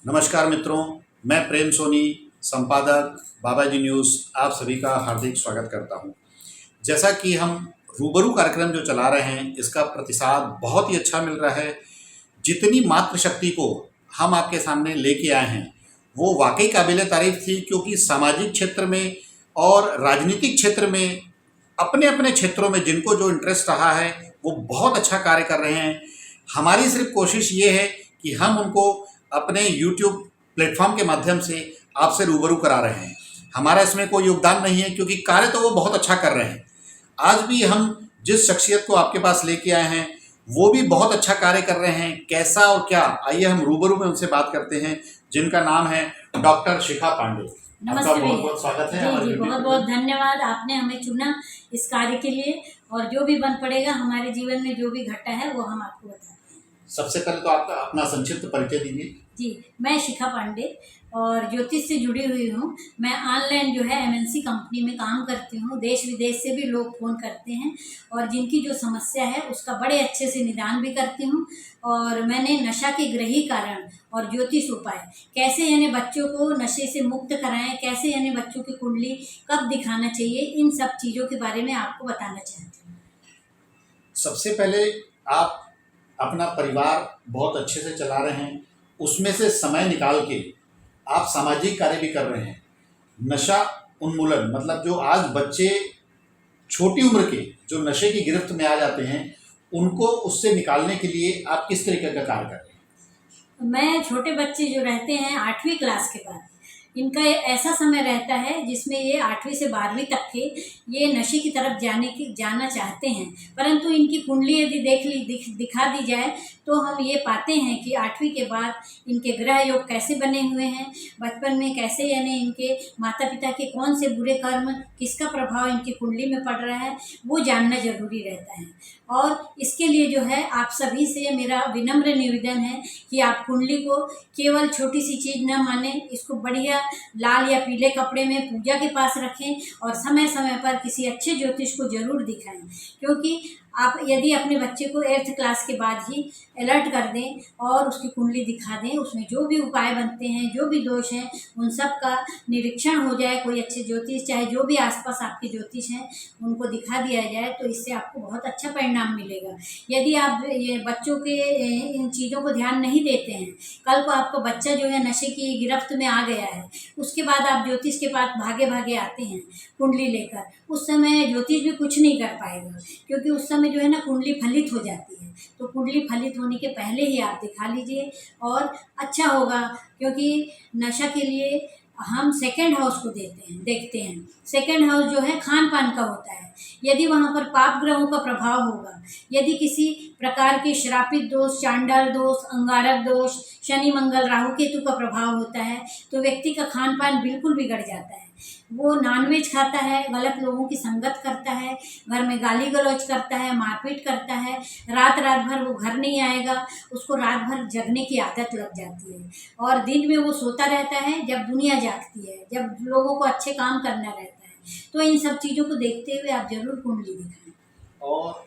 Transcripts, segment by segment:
नमस्कार मित्रों, मैं प्रेम सोनी, संपादक बाबाजी न्यूज़, आप सभी का हार्दिक स्वागत करता हूं। जैसा कि हम रूबरू कार्यक्रम जो चला रहे हैं, इसका प्रतिसाद बहुत ही अच्छा मिल रहा है। जितनी मातृशक्ति को हम आपके सामने लेके आए हैं वो वाकई काबिल तारीफ थी, क्योंकि सामाजिक क्षेत्र में और राजनीतिक क्षेत्र में अपने अपने क्षेत्रों में जिनको जो इंटरेस्ट रहा है वो बहुत अच्छा कार्य कर रहे हैं। हमारी सिर्फ कोशिश ये है कि हम उनको अपने YouTube प्लेटफॉर्म के माध्यम से आपसे रूबरू करा रहे हैं। हमारा इसमें कोई योगदान नहीं है, क्योंकि कार्य तो वो बहुत अच्छा कर रहे हैं। आज भी हम जिस शख्सियत को आपके पास लेके आए हैं वो भी बहुत अच्छा कार्य कर रहे हैं। कैसा और क्या, आइए हम रूबरू में उनसे बात करते हैं, जिनका नाम है डॉक्टर शिखा पांडे। नमस्ते भैया। बहुत बहुत स्वागत है। जी, बहुत बहुत धन्यवाद, आपने हमें चुना इस कार्य के लिए, और जो भी बन पड़ेगा हमारे जीवन में जो भी घटा है वो हम आपको बताते हैं। सबसे पहले तो आपका अपना संक्षिप्त परिचय दीजिए। जी, मैं शिखा पांडे और ज्योतिष से जुड़ी हुई हूँ। मैं ऑनलाइन जो है MNC कंपनी में काम करती हूँ। देश विदेश से भी लोग फ़ोन करते हैं और जिनकी जो समस्या है उसका बड़े अच्छे से निदान भी करती हूँ। और मैंने नशा के ग्रही कारण और ज्योतिष उपाय कैसे यानी बच्चों को नशे से मुक्त कराएं, कैसे यानी बच्चों की कुंडली कब दिखाना चाहिए, इन सब चीज़ों के बारे में आपको बताना चाहती हूँ। सबसे पहले आप अपना परिवार बहुत अच्छे से चला रहे हैं, उसमें से समय निकाल के आप सामाजिक कार्य भी कर रहे हैं। नशा उन्मूलन मतलब जो आज बच्चे छोटी उम्र के जो नशे की गिरफ्त में आ जाते हैं उनको उससे निकालने के लिए आप किस तरीके का कार्य कर रहे हैं? मैं छोटे बच्चे जो रहते हैं 8वीं क्लास के बाद, इनका ऐसा समय रहता है जिसमें ये 8वीं से 12वीं तक के ये नशे की तरफ जाना चाहते हैं, परंतु इनकी कुंडली यदि दिखा दी जाए तो हम ये पाते हैं कि 8वीं के बाद इनके ग्रह योग कैसे बने हुए हैं, बचपन में कैसे यानी इनके माता पिता के कौन से बुरे कर्म, किसका प्रभाव इनकी कुंडली में पड़ रहा है, वो जानना जरूरी रहता है। और इसके लिए जो है आप सभी से मेरा विनम्र निवेदन है कि आप कुंडली को केवल छोटी सी चीज़ न माने, इसको बढ़िया लाल या पीले कपड़े में पूजा के पास रखें और समय समय पर किसी अच्छे ज्योतिष को जरूर दिखाएं। क्योंकि आप यदि अपने बच्चे को 8th क्लास के बाद ही अलर्ट कर दें और उसकी कुंडली दिखा दें, उसमें जो भी उपाय बनते हैं, जो भी दोष हैं, उन सब का निरीक्षण हो जाए, कोई अच्छे ज्योतिष, चाहे जो भी आसपास आपके ज्योतिष हैं उनको दिखा दिया जाए, तो इससे आपको बहुत अच्छा परिणाम मिलेगा। यदि आप ये बच्चों के इन चीज़ों को ध्यान नहीं देते हैं, कल को आपका बच्चा जो है नशे की गिरफ्त में आ गया है, उसके बाद आप ज्योतिष के पास भागे भागे आते हैं कुंडली लेकर, उस समय ज्योतिष भी कुछ नहीं कर पाएगा, क्योंकि उस समय जो है ना कुंडली फलित हो जाती है। तो कुंडली फलित होने के पहले ही आप दिखा लीजिए और अच्छा होगा, क्योंकि नशा के लिए हम सेकंड हाउस को देखते हैं। सेकंड हाउस जो है खान पान का होता है। यदि वहाँ पर पाप ग्रहों का प्रभाव होगा, यदि किसी प्रकार के श्रापित दोष, चांडाल दोष, अंगारक दोष, शनि मंगल राहु केतु का प्रभाव होता है, तो व्यक्ति का खान पान बिल्कुल बिगड़ जाता है। वो नॉनवेज खाता है, गलत लोगों की संगत करता है, घर में गाली गलौज करता है, मारपीट करता है, रात भर वो घर नहीं आएगा, उसको रात भर जगने की आदत लग जाती है और दिन में वो सोता रहता है जब दुनिया जागती है, जब लोगों को अच्छे काम करना रहता है। तो इन सब चीज़ों को देखते हुए आप जरूर कुंडली दिखाएं। और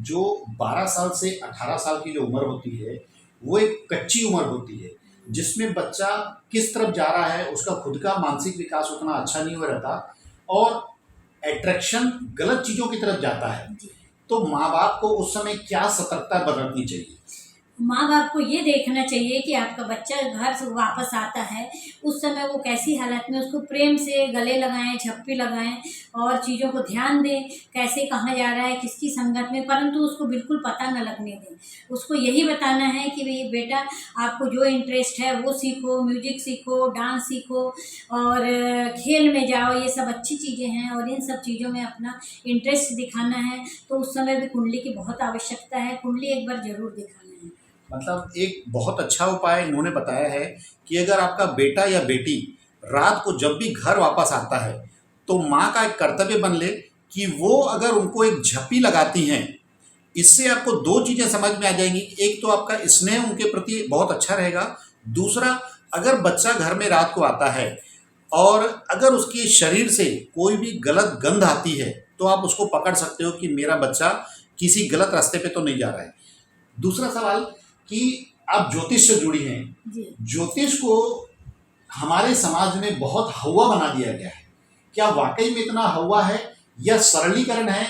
जो 12 साल से 18 साल की जो उम्र होती है वो एक कच्ची उम्र होती है, जिसमें बच्चा किस तरफ जा रहा है उसका खुद का मानसिक विकास उतना अच्छा नहीं हो रहता और अट्रैक्शन गलत चीज़ों की तरफ जाता है। तो माँ बाप को उस समय क्या सतर्कता बरतनी चाहिए? माँ बाप को ये देखना चाहिए कि आपका बच्चा घर से वापस आता है, उस समय वो कैसी हालत में, उसको प्रेम से गले लगाएं, झप्पी लगाएं और चीज़ों को ध्यान दें, कैसे कहाँ जा रहा है, किसकी संगत में, परंतु उसको बिल्कुल पता न लगने दें। उसको यही बताना है कि भाई बेटा आपको जो इंटरेस्ट है वो सीखो, म्यूजिक सीखो, डांस सीखो और खेल में जाओ, ये सब अच्छी चीज़ें हैं और इन सब चीज़ों में अपना इंटरेस्ट दिखाना है। तो उस समय भी कुंडली की बहुत आवश्यकता है, कुंडली एक बार जरूर दिखाना है। मतलब एक बहुत अच्छा उपाय इन्होंने बताया है कि अगर आपका बेटा या बेटी रात को जब भी घर वापस आता है तो माँ का एक कर्तव्य बन ले कि वो अगर उनको एक झप्पी लगाती हैं, इससे आपको दो चीज़ें समझ में आ जाएंगी। एक तो आपका स्नेह उनके प्रति बहुत अच्छा रहेगा, दूसरा अगर बच्चा घर में रात को आता है और अगर उसके शरीर से कोई भी गलत गंध आती है तो आप उसको पकड़ सकते हो कि मेरा बच्चा किसी गलत रास्ते पे तो नहीं जा रहा है। दूसरा सवाल कि आप ज्योतिष से जुड़ी हैं। जी ज्योतिष को हमारे समाज में बहुत हवा बना दिया गया है। क्या वाकई में इतना हवा है या सरलीकरण है?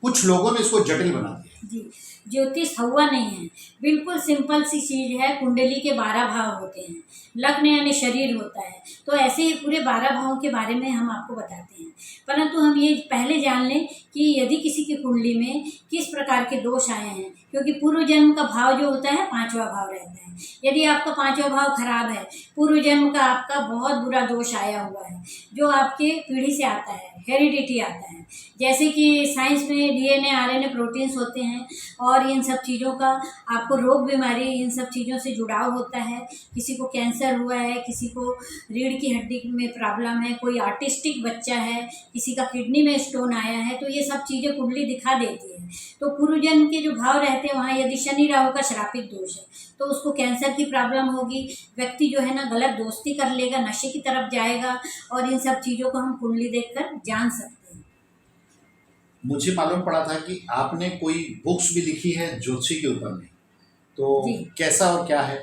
कुछ लोगों ने इसको जटिल बना दिया। जी ज्योतिष हवा नहीं है, बिल्कुल सिंपल सी चीज़ है। कुंडली के 12 भाव होते हैं, लग्न यानी शरीर होता है। तो ऐसे ही पूरे 12 भावों के बारे में हम आपको बताते हैं, परंतु हम ये पहले जान लें कि यदि किसी की कुंडली में किस प्रकार के दोष आए हैं, क्योंकि पूर्व जन्म का भाव जो होता है 5वां भाव रहता है। यदि आपका 5वां भाव खराब है, पूर्व जन्म का आपका बहुत बुरा दोष आया हुआ है जो आपके पीढ़ी से आता है, हेरिडिटी आता है। जैसे कि साइंस में डीएनए आरएनए प्रोटीन्स होते हैं और इन सब चीज़ों का आपको रोग बीमारी इन सब चीज़ों से जुड़ाव होता है। किसी को कैंसर हुआ है, किसी को रीढ़ की हड्डी में प्रॉब्लम है, कोई ऑटिस्टिक बच्चा है, किसी का किडनी में स्टोन आया है, तो ये सब चीज़ें कुंडली दिखा देती है। तो पूर्व जन्म के जो भाव रहते हैं वहाँ यदि शनि राहु का श्रापित दोष है तो उसको कैंसर की प्रॉब्लम होगी। व्यक्ति जो है ना गलत दोस्ती कर लेगा, नशे की तरफ जाएगा, और इन सब चीज़ों को हम कुंडली देखकर जान सकते हैं। मुझे मालूम पड़ा था कि आपने कोई बुक्स भी लिखी है ज्योतिषी के ऊपर में, तो जी। कैसा और क्या है?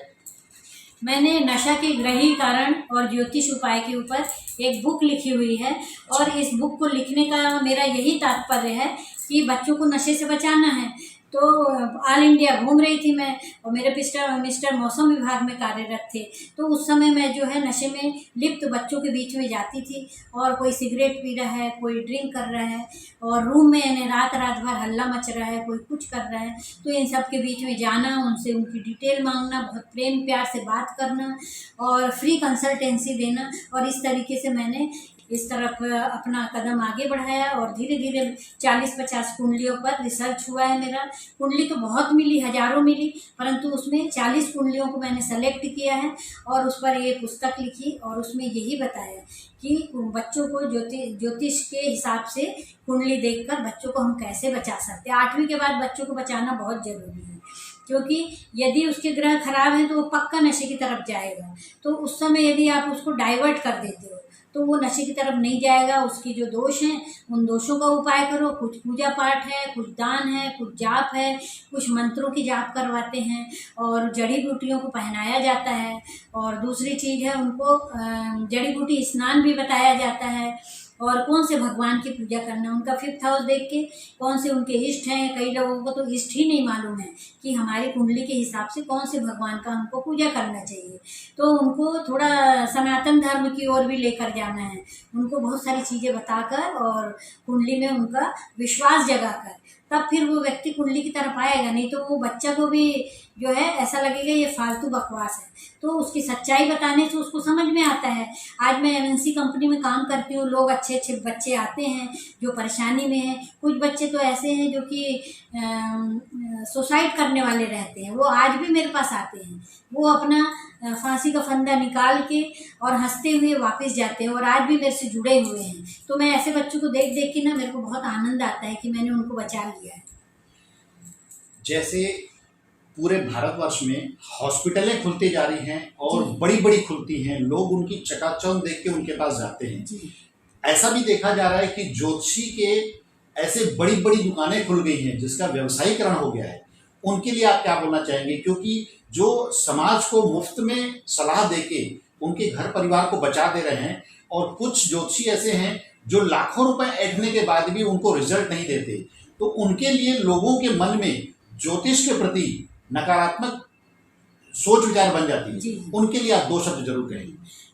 मैंने नशा के ग्रही कारण और ज्योतिष उपाय के ऊपर एक बुक लिखी हुई है, और इस बुक को लिखने का मेरा यही तात्पर्य है कि बच्चों को नशे से बचाना है। तो ऑल इंडिया घूम रही थी मैं, और मेरे मिस्टर मौसम विभाग में कार्यरत थे। तो उस समय मैं जो है नशे में लिप्त बच्चों के बीच में जाती थी, और कोई सिगरेट पी रहा है, कोई ड्रिंक कर रहा है, और रूम में यानी रात भर हल्ला मच रहा है, कोई कुछ कर रहा है। तो इन सब के बीच में जाना, उनसे उनकी डिटेल मांगना, बहुत प्रेम प्यार से बात करना और फ्री कंसल्टेंसी देना, और इस तरीके से मैंने इस तरफ अपना कदम आगे बढ़ाया। और धीरे धीरे 40-50 कुंडलियों पर रिसर्च हुआ है मेरा। कुंडली तो बहुत मिली, हजारों मिली, परंतु उसमें 40 कुंडलियों को मैंने सेलेक्ट किया है और उस पर ये पुस्तक लिखी, और उसमें यही बताया कि बच्चों को ज्योतिष के हिसाब से कुंडली देखकर बच्चों को हम कैसे बचा सकते हैं। 8वीं के बाद बच्चों को बचाना बहुत ज़रूरी है, क्योंकि यदि उसके ग्रह खराब हैं तो वो पक्का नशे की तरफ जाएगा। तो उस समय यदि आप उसको डाइवर्ट कर देते हो तो वो नशे की तरफ नहीं जाएगा। उसकी जो दोष हैं उन दोषों का उपाय करो। कुछ पूजा पाठ है, कुछ दान है, कुछ जाप है, कुछ मंत्रों की जाप करवाते हैं, और जड़ी बूटियों को पहनाया जाता है। और दूसरी चीज़ है, उनको जड़ी बूटी स्नान भी बताया जाता है, और कौन से भगवान की पूजा करना, उनका 5th हाउस देख के कौन से उनके इष्ट हैं। कई लोगों को तो इष्ट ही नहीं मालूम है कि हमारी कुंडली के हिसाब से कौन से भगवान का हमको पूजा करना चाहिए। तो उनको थोड़ा सनातन धर्म की ओर भी लेकर जाना है, उनको बहुत सारी चीज़ें बताकर और कुंडली में उनका विश्वास जगाकर, तब फिर वो व्यक्ति कुंडली की तरफ आएगा। नहीं तो वो बच्चा को भी जो है ऐसा लगेगा ये फालतू बकवास है। तो उसकी सच्चाई बताने से उसको समझ में आता है। आज मैं एमएनसी कंपनी में काम करती हूँ, लोग अच्छे अच्छे बच्चे आते हैं जो परेशानी में हैं। कुछ बच्चे तो ऐसे हैं जो कि सुसाइड करने वाले रहते हैं, वो आज भी मेरे पास आते हैं। वो अपना फांसी का फंदा निकाल के और हंसते हुए वापस जाते हैं, और आज भी मेरे से जुड़े हुए हैं। तो मैं ऐसे बच्चों को देख देख के ना मेरे को बहुत आनंद आता है कि मैंने उनको बचा लिया है। जैसे पूरे भारतवर्ष में हॉस्पिटलें खुलती जा रही हैं और जी। बड़ी बड़ी खुलती हैं, लोग उनकी चकाचौंध देख के उनके पास जाते हैं। जी ऐसा भी देखा जा रहा है कि ज्योतिषी के ऐसे बड़ी बड़ी दुकानें खुल गई हैं जिसका व्यवसायीकरण हो गया है। उनके लिए आप क्या बोलना चाहेंगे? क्योंकि जो समाज को मुफ्त में सलाह देके उनके घर परिवार को बचा दे रहे हैं, और कुछ ज्योतिषी ऐसे हैं जो लाखों रुपए ऐंठने के बाद भी उनको रिजल्ट नहीं देते, तो उनके लिए लोगों के मन में ज्योतिष के प्रति नकारात्मक सोच विचार बन जाती है। जी। उनके लिए आप 2 शब्द जरूर कहेंगे।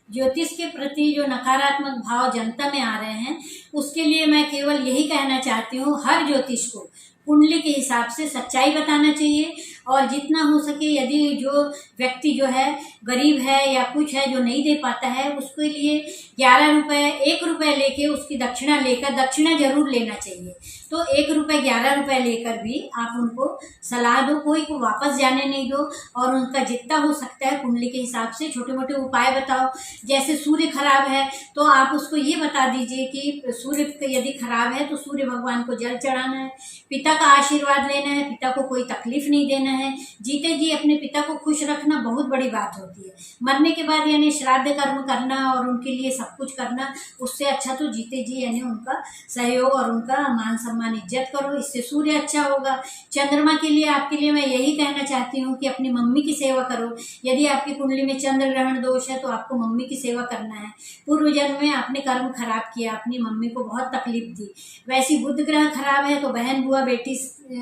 ज्योतिष के प्रति जो नकारात्मक भाव जनता में आ रहे हैं, उसके लिए मैं केवल यही कहना चाहती हूँ, हर ज्योतिष को कुंडली के हिसाब से सच्चाई बताना चाहिए। और जितना हो सके, यदि जो व्यक्ति जो है गरीब है या कुछ है जो नहीं दे पाता है, उसके लिए 11 रुपये 1 रुपये लेके उसकी दक्षिणा लेकर, दक्षिणा जरूर लेना चाहिए। तो 1 रुपये 11 रुपये लेकर भी आप उनको सलाह दो, कोई को वापस जाने नहीं दो, और उनका जितना हो सकता है कुंडली के हिसाब से छोटे मोटे उपाय बताओ। जैसे सूर्य खराब है तो आप उसको ये बता दीजिए कि सूर्य यदि खराब है तो सूर्य भगवान को जल चढ़ाना है, पिता का आशीर्वाद लेना है, पिता को कोई तकलीफ नहीं देना कहना है, जीते जी अपने पिता को खुश रखना बहुत बड़ी बात होती है। मरने के बाद यानी श्राद्ध कर्म करना और उनके लिए सब कुछ करना, उससे अच्छा तो जीते जी यानी उनका सहयोग और उनका मान सम्मान इज्जत करो, इससे सूर्य अच्छा होगा। चंद्रमा के लिए आपके लिए मैं यही कहना चाहती हूँ कि अपनी मम्मी की सेवा करो। यदि आपकी कुंडली में चंद्र ग्रहण दोष है तो आपको मम्मी की सेवा करना है। पूर्व जन्म में आपने कर्म खराब किया, अपनी मम्मी को बहुत तकलीफ दी। वैसी बुध ग्रह खराब है तो बहन बुआ बेटी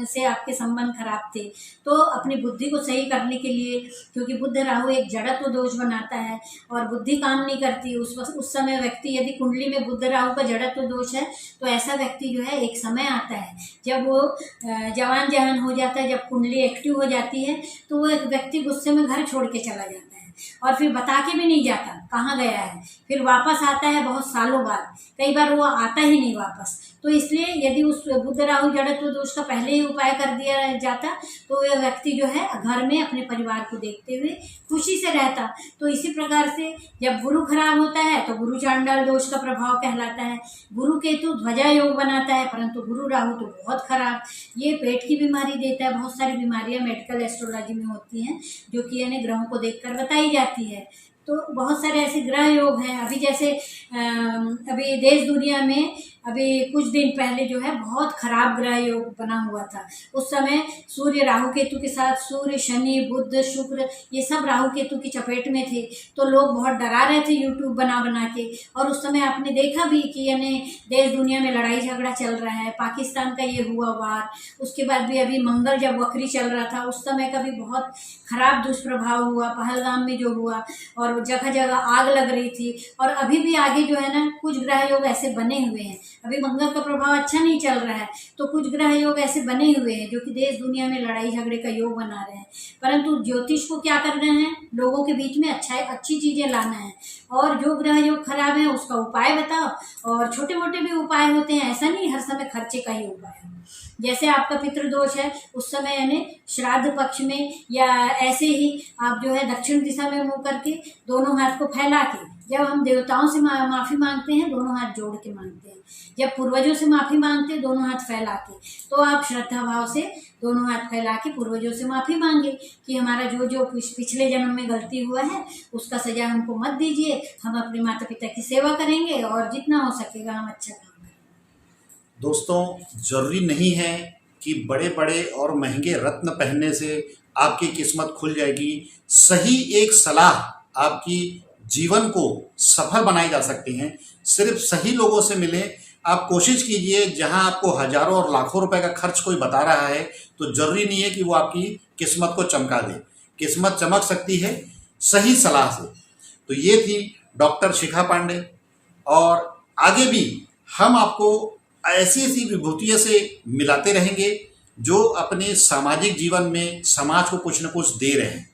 से आपके संबंध खराब थे, तो अपनी बुद्धि को सही करने के लिए, क्योंकि बुध राहु एक जड़त्व दोष बनाता है और बुद्धि काम नहीं करती, उस समय व्यक्ति, यदि कुंडली में बुध राहु का जड़त्व दोष है तो ऐसा व्यक्ति जो है, एक समय आता है जब वो जवान जहान हो जाता है, जब कुंडली एक्टिव हो जाती है तो वो एक व्यक्ति गुस्से में घर छोड़ के चला जाता है और फिर बता के भी नहीं जाता कहाँ गया है, फिर वापस आता है बहुत सालों बाद, कई बार वो आता ही नहीं वापस। तो इसलिए यदि उस बुध राहु जड़त्व दोष का पहले ही उपाय कर दिया जाता तो वह व्यक्ति जो है घर में अपने परिवार को देखते हुए खुशी से रहता। तो इसी प्रकार से जब गुरु खराब होता है तो गुरु चांडाल दोष का प्रभाव कहलाता है। गुरु केतु ध्वजा योग बनाता है, परंतु गुरु राहु तो बहुत खराब, ये पेट की बीमारी देता है। बहुत सारी बीमारियां मेडिकल एस्ट्रोलॉजी में होती हैं जो कि यानी ग्रहों को देखकर बताई जाती है। तो बहुत सारे ऐसे ग्रह योग हैं। अभी जैसे अभी देश दुनिया में अभी कुछ दिन पहले जो है बहुत खराब ग्रह योग बना हुआ था। उस समय सूर्य राहु केतु के साथ, सूर्य शनि बुध शुक्र ये सब राहु केतु की चपेट में थे, तो लोग बहुत डरा रहे थे यूट्यूब बना बना के। और उस समय आपने देखा भी कि यानी देश दुनिया में लड़ाई झगड़ा चल रहा है, पाकिस्तान का ये हुआ वार, उसके बाद भी अभी मंगल जब वक्री चल रहा था उस समय का भी बहुत खराब दुष्प्रभाव हुआ, पहलगाम में जो हुआ, और जगह जगह आग लग रही थी। और अभी भी आगे जो है ना कुछ ग्रह योग ऐसे बने हुए हैं, अभी मंगल का प्रभाव अच्छा नहीं चल रहा है तो कुछ ग्रह योग ऐसे बने हुए हैं जो कि देश दुनिया में लड़ाई झगड़े का योग बना रहे हैं। परंतु ज्योतिष को क्या करना है, लोगों के बीच में अच्छी चीजें लाना है। और जो ग्रह योग खराब है उसका उपाय बताओ, और छोटे मोटे भी उपाय होते हैं, ऐसा नहीं हर समय खर्चे का ही उपाय है। जैसे आपका पितृदोष है उस समय यानी श्राद्ध पक्ष में या ऐसे ही आप जो है दक्षिण दिशा में मुंह करके दोनों हाथ को फैला के, जब हम देवताओं से माफी मांगते हैं दोनों हाथ जोड़ के मांगते हैं, जब पूर्वजों से माफी मांगते हैं दोनों हाथ फैला के, तो आप श्रद्धा भाव से दोनों हाथ फैला के पूर्वजों से माफी मांगे कि हमारा जो जो पिछले जन्म में गलती हुआ है उसका सजा हमको मत दीजिए, हम अपने माता पिता की सेवा करेंगे और जितना हो सकेगा हम अच्छा काम करेंगे। दोस्तों, जरूरी नहीं है कि बड़े बड़े और महंगे रत्न पहनने से आपकी किस्मत खुल जाएगी। सही एक सलाह आपकी जीवन को सफल बनाई जा सकती हैं। सिर्फ सही लोगों से मिलें। आप कोशिश कीजिए, जहां आपको हजारों और लाखों रुपए का खर्च कोई बता रहा है तो जरूरी नहीं है कि वो आपकी किस्मत को चमका दे। किस्मत चमक सकती है सही सलाह से। तो ये थी डॉक्टर शिखा पांडे, और आगे भी हम आपको ऐसी ऐसी विभूतियों से मिलाते रहेंगे जो अपने सामाजिक जीवन में समाज को कुछ न कुछ दे रहे हैं।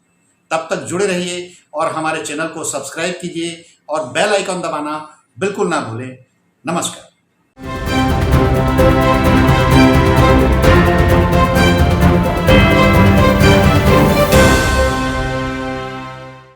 तब तक जुड़े रहिए और हमारे चैनल को सब्सक्राइब कीजिए और बेल आइकन दबाना बिल्कुल ना भूलें। नमस्कार।